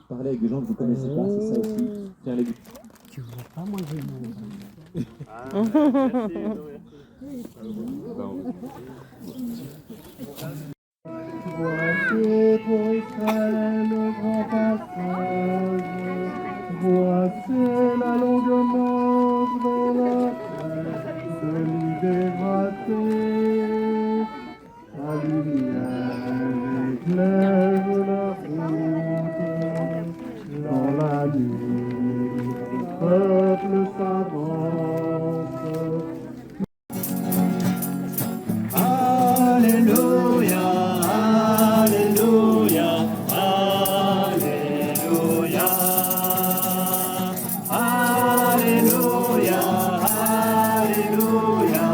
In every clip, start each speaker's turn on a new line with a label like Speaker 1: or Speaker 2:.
Speaker 1: parler avec des gens que vous ne connaissez pas, c'est ça aussi. Tiens, les...
Speaker 2: Tu ne vois pas manger mon
Speaker 3: Voici pour Israël le grand passage. Voici la longue marche vers la terre de libératé. La lumière éclaire la route. Dans la nuit, le peuple s'avance. Alléluia, Alléluia, Alléluia, Alléluia, Alléluia,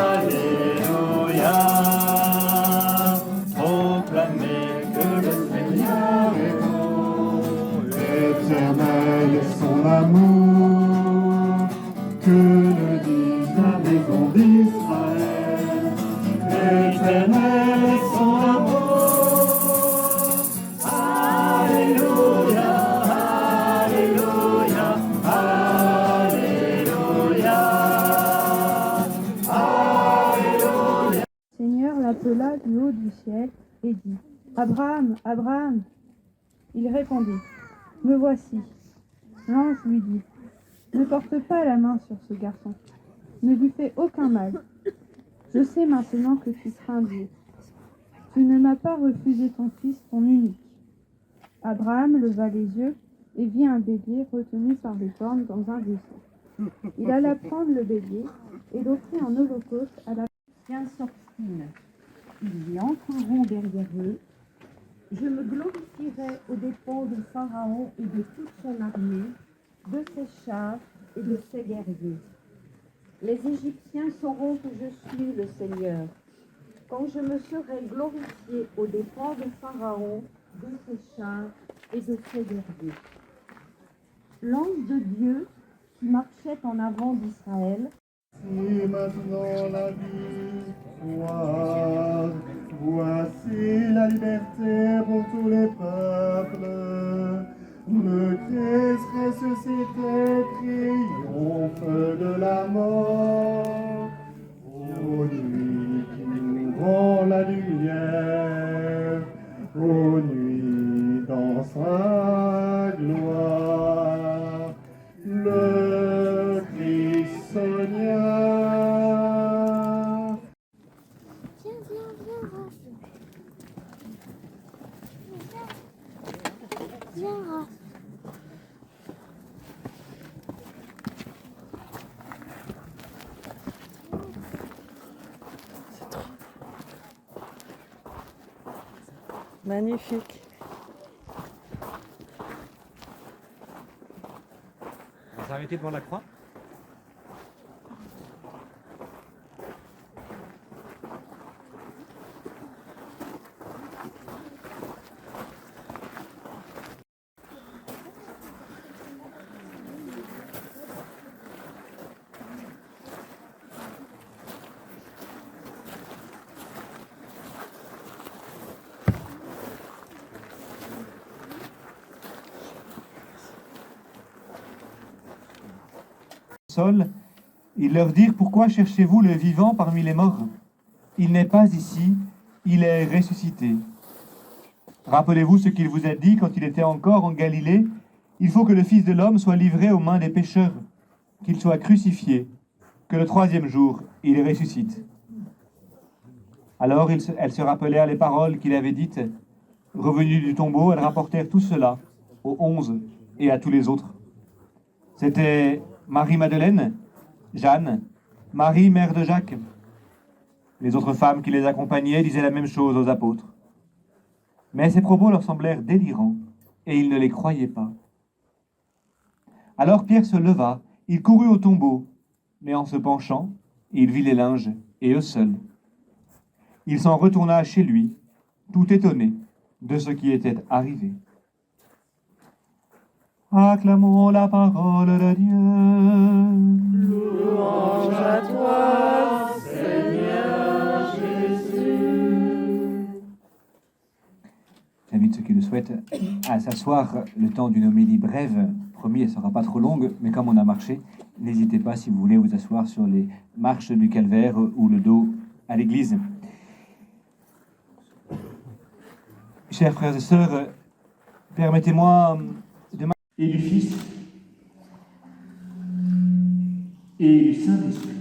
Speaker 3: Alléluia. Proclamez que le Seigneur est bon, l'éternel est son amour, que le dise la maison d'Israël. L'éternel est son amour. Alléluia, Alléluia, Alléluia, Alléluia.
Speaker 4: Le Seigneur l'appela du haut du ciel et dit : Abraham, Abraham. Il répondit : Me voici. L'ange lui dit : Ne porte pas la main sur ce garçon, ne lui fais aucun mal. Je sais maintenant que tu crains Dieu. Tu ne m'as pas refusé ton fils, ton unique. Abraham leva les yeux et vit un bélier retenu par les cornes dans un buisson. Il alla prendre le bélier et l'offrit en holocauste à la
Speaker 5: Tiens, s'obstine. Ils y entreront derrière eux. Je me glorifierai aux dépens de Pharaon et de toute son armée, de ses chars et de ses guerriers. Les Égyptiens sauront que je suis le Seigneur, quand je me serai glorifié aux dépens de Pharaon, de ses chars et de ses guerriers. L'ange de Dieu qui marchait en avant d'Israël.
Speaker 3: Voici maintenant la victoire. Voici la liberté pour tous les peuples. Le Christ ressuscité triomphe de la mort. Ô nuit qui nous rend la lumière, ô nuit dans sa gloire, le Christ Seigneur.
Speaker 6: Magnifique.
Speaker 7: On s'est arrêté devant la croix.
Speaker 8: Ils leur dirent : Pourquoi cherchez-vous le vivant parmi les morts ? Il n'est pas ici, il est ressuscité. Rappelez-vous ce qu'il vous a dit quand il était encore en Galilée : Il faut que le Fils de l'homme soit livré aux mains des pécheurs, qu'il soit crucifié, que le troisième jour il ressuscite. Alors elles se rappelèrent les paroles qu'il avait dites. Revenues du tombeau, elles rapportèrent tout cela aux 11 et à tous les autres. C'était Marie-Madeleine, Jeanne, Marie, mère de Jacques. Les autres femmes qui les accompagnaient disaient la même chose aux apôtres. Mais ces propos leur semblèrent délirants, et ils ne les croyaient pas. Alors Pierre se leva, il courut au tombeau, mais en se penchant, il vit les linges, et eux seuls. Il s'en retourna chez lui, tout étonné de ce qui était arrivé. Acclamons la parole de Dieu.
Speaker 3: Louange à toi, Seigneur Jésus.
Speaker 8: J'invite ceux qui le souhaitent à s'asseoir le temps d'une homélie brève. Promis, elle ne sera pas trop longue, mais comme on a marché, n'hésitez pas si vous voulez vous asseoir sur les marches du calvaire ou le dos à l'église. Chers frères et sœurs, permettez-moi de et du Fils et du Saint-Esprit.